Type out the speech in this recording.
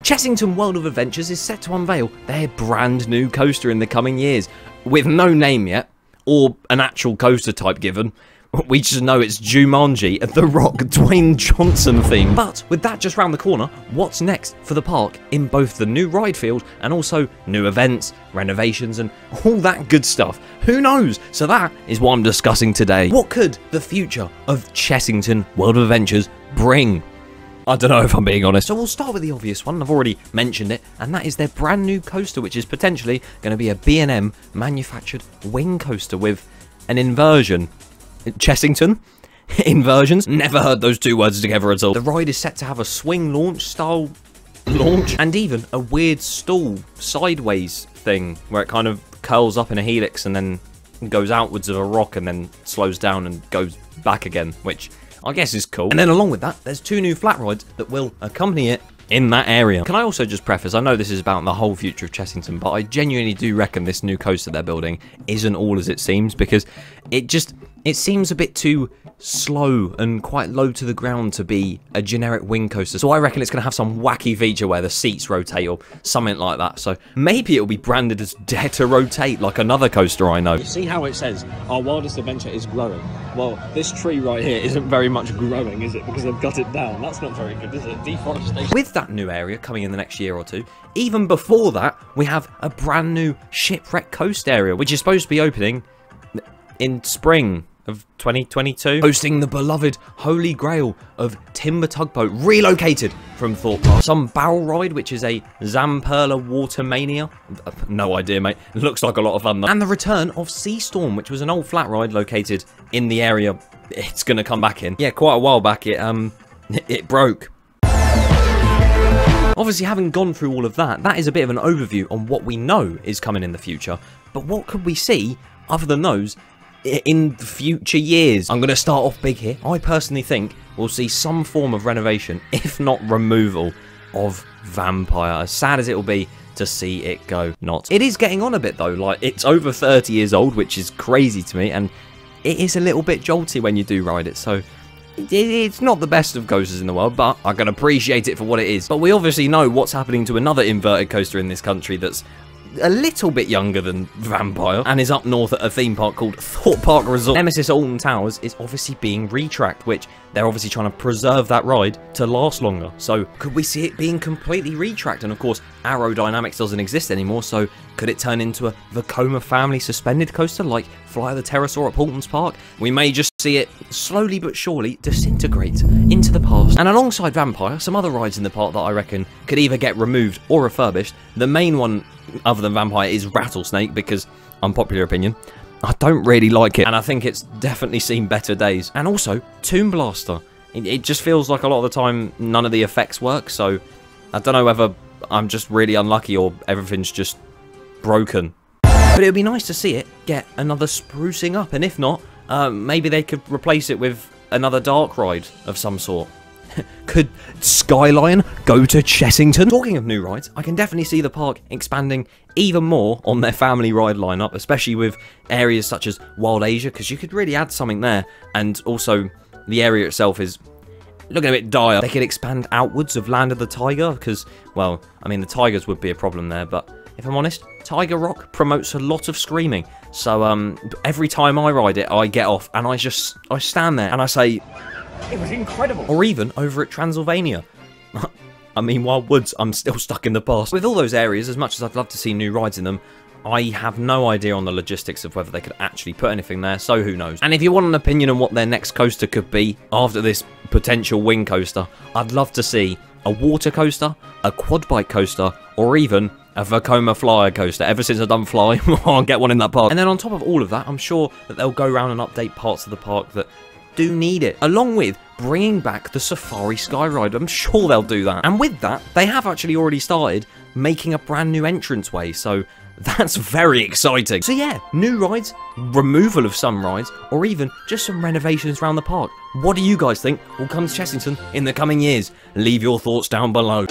Chessington World of Adventures is set to unveil their brand new coaster in the coming years, with no name yet, or an actual coaster type given. We just know it's Jumanji, The Rock, Dwayne Johnson theme. But with that just round the corner, what's next for the park in both the new ride field and also new events, renovations and all that good stuff? Who knows? So that is what I'm discussing today. What could the future of Chessington World of Adventures bring? I don't know if I'm being honest. So we'll start with the obvious one. I've already mentioned it, and that is their brand new coaster, which is potentially going to be a B&M manufactured wing coaster with an inversion. Chessington? Inversions? Never heard those two words together at all. The ride is set to have a swing launch style launch, and even a weird stall sideways thing where it kind of curls up in a helix and then goes outwards of a rock and then slows down and goes back again, which I guess is cool. And then along with that, there's two new flat rides that will accompany it in that area. Can I also just preface, I know this is about the whole future of Chessington, but I genuinely do reckon this new coaster they're building isn't all as it seems, because it seems a bit too slow and quite low to the ground to be a generic wing coaster. So I reckon it's going to have some wacky feature where the seats rotate or something like that. So maybe it'll be branded as Dare to Rotate, like another coaster I know. You see how it says, our wildest adventure is growing? Well, this tree right here isn't very much growing, is it? Because they've got it down. That's not very good, is it? Deforestation. With that new area coming in the next year or two, even before that, we have a brand new Shipwreck Coast area, which is supposed to be opening in spring of 2022, hosting the beloved Holy Grail of Timber Tugboat, relocated from Thorpe Park. Some barrel ride, which is a Zamperla Water Mania. No idea, mate. It looks like a lot of fun, though. And the return of Sea Storm, which was an old flat ride located in the area it's going to come back in. Yeah, quite a while back, it broke. Obviously, having gone through all of that, that is a bit of an overview on what we know is coming in the future. But what could we see, other than those, in future years? I'm going to start off big here. I personally think we'll see some form of renovation, if not removal, of Vampire. As sad as it will be to see it go, not. It is getting on a bit though, like it's over 30 years old, which is crazy to me, and it is a little bit jolty when you do ride it, so it's not the best of coasters in the world, but I can appreciate it for what it is. But we obviously know what's happening to another inverted coaster in this country that's a little bit younger than Vampire and is up north at a theme park called Thorpe Park Resort. Nemesis Alton Towers is obviously being retracked, which they're obviously trying to preserve that ride to last longer. So could we see it being completely retracked? And of course, Aerodynamics doesn't exist anymore, so could it turn into a Vekoma family suspended coaster like Fly the Pterosaur at Paultons Park? We may just see it slowly but surely disintegrate into the past. And alongside Vampire, some other rides in the park that I reckon could either get removed or refurbished. The main one, other than Vampire, is Rattlesnake, because, unpopular opinion, I don't really like it, and I think it's definitely seen better days. And also, Tomb Blaster. It just feels like a lot of the time none of the effects work, so I don't know whether I'm just really unlucky or everything's just broken. But it would be nice to see it get another sprucing up, and if not, maybe they could replace it with another dark ride of some sort. Could Skyline go to Chessington? Talking of new rides, I can definitely see the park expanding even more on their family ride lineup, especially with areas such as Wild Asia, because you could really add something there, and also the area itself is looking a bit dire. They could expand outwards of Land of the Tiger, because, well, I mean, the tigers would be a problem there, but if I'm honest, Tiger Rock promotes a lot of screaming, so every time I ride it, I get off, and I stand there, and I say, it was incredible. Or even over at Transylvania. I mean, Wild Woods, I'm still stuck in the past. With all those areas, as much as I'd love to see new rides in them, I have no idea on the logistics of whether they could actually put anything there, so who knows. And if you want an opinion on what their next coaster could be after this potential wing coaster, I'd love to see a water coaster, a quad bike coaster, or even a Vekoma Flyer coaster. Ever since I've done Fly, I'll get one in that park. And then on top of all of that, I'm sure that they'll go around and update parts of the park that do need it, along with bringing back the Safari Skyride. I'm sure they'll do that. And with that, they have actually already started making a brand new entranceway, so that's very exciting. So yeah, new rides, removal of some rides, or even just some renovations around the park. What do you guys think will come to Chessington in the coming years? Leave your thoughts down below.